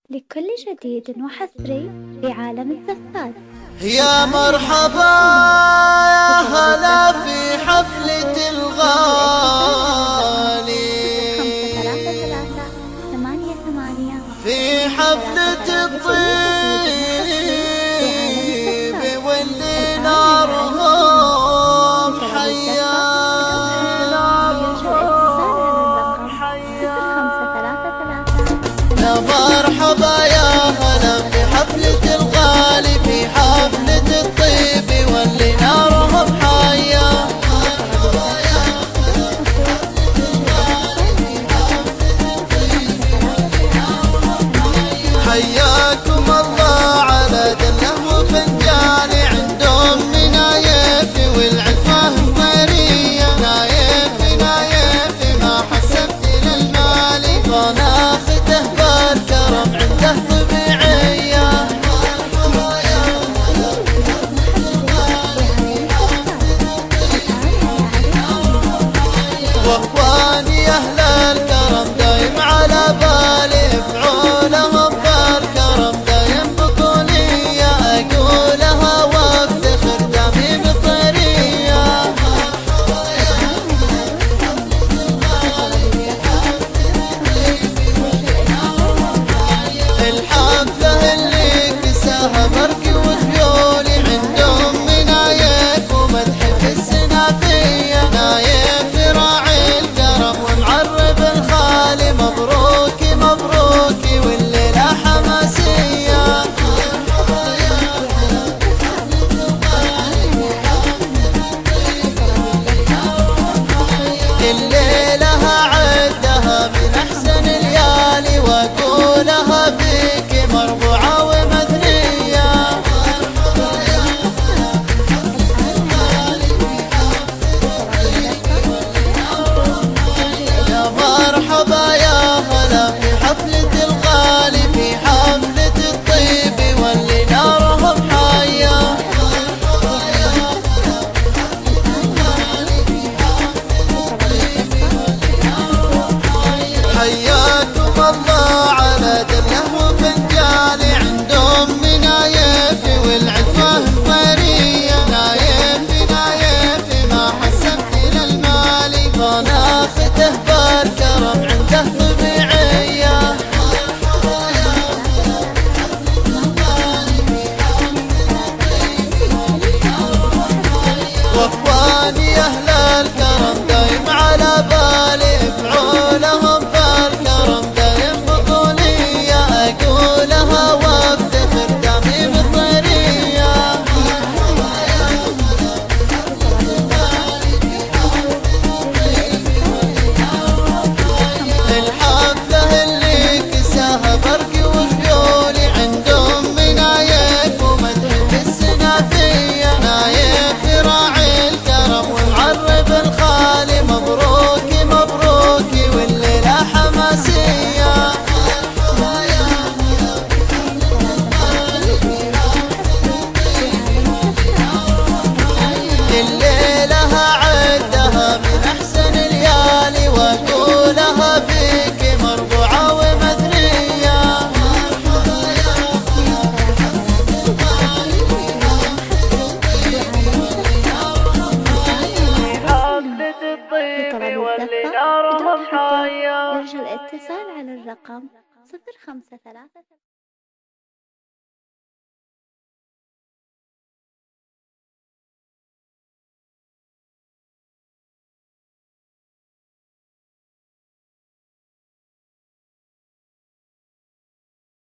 لكل جديد وحصري في عالم الزفات. يا مرحبا يا هلا في حفلة الغالي، في حفلة الطيب واللي نارهم حيا. يا مرحبا يا هلا في حفلة الغالي، في حفلة الطيب واللي نارهم حيا. حياكم الله على دله وفنجان، عندهم منايف والعفاه مرية. نايف نايف ما حسبت للمال، وناخذه بالكرم عنده طبيعية. واخواني اهل الكرم دايم على بالي، افعولهم بالكرم دايم بطولية. اقولها وافتخر دمي بطرية. الحفلة اللي كساها برقي وخيولي، عندهم منايف ومدح في السنافية. نايف راعي الكرم ومعرب الخالي، مبروكي مبروكي والليلة حماسية. الليلة عدها من أحسن الليالي، وأقولها فيك مربوعة ومثنية. يا مرحبا يا هلا في حفلة الغالي، في حفلة الطيب واللي نارهم حيا. حياكم الله على دله وفنجان، عندهم منايف والعفاه مرية. نايف نايف ما حسبت للمال، وناخذه بالكرم عنده طبيعية. واخواني اهل الكرم دايم على بالي، افعولهم بالكرم دايم بطولية. اقولها وافتخر دمي بطرية. الحفلة اللي كساها برقي وخيولي، عندهم منايف ومدح في السنافية. نايف راعي الكرم ومعرب الخالي، مبروكي مبروكي والليلة حماسية. الليلة عدها من أحسن الليالي، وأقولها فيك مربوعة ومثنية. حفلة الطيب واللي نارهم حيا. يرجى الاتصال على الرقم 0533.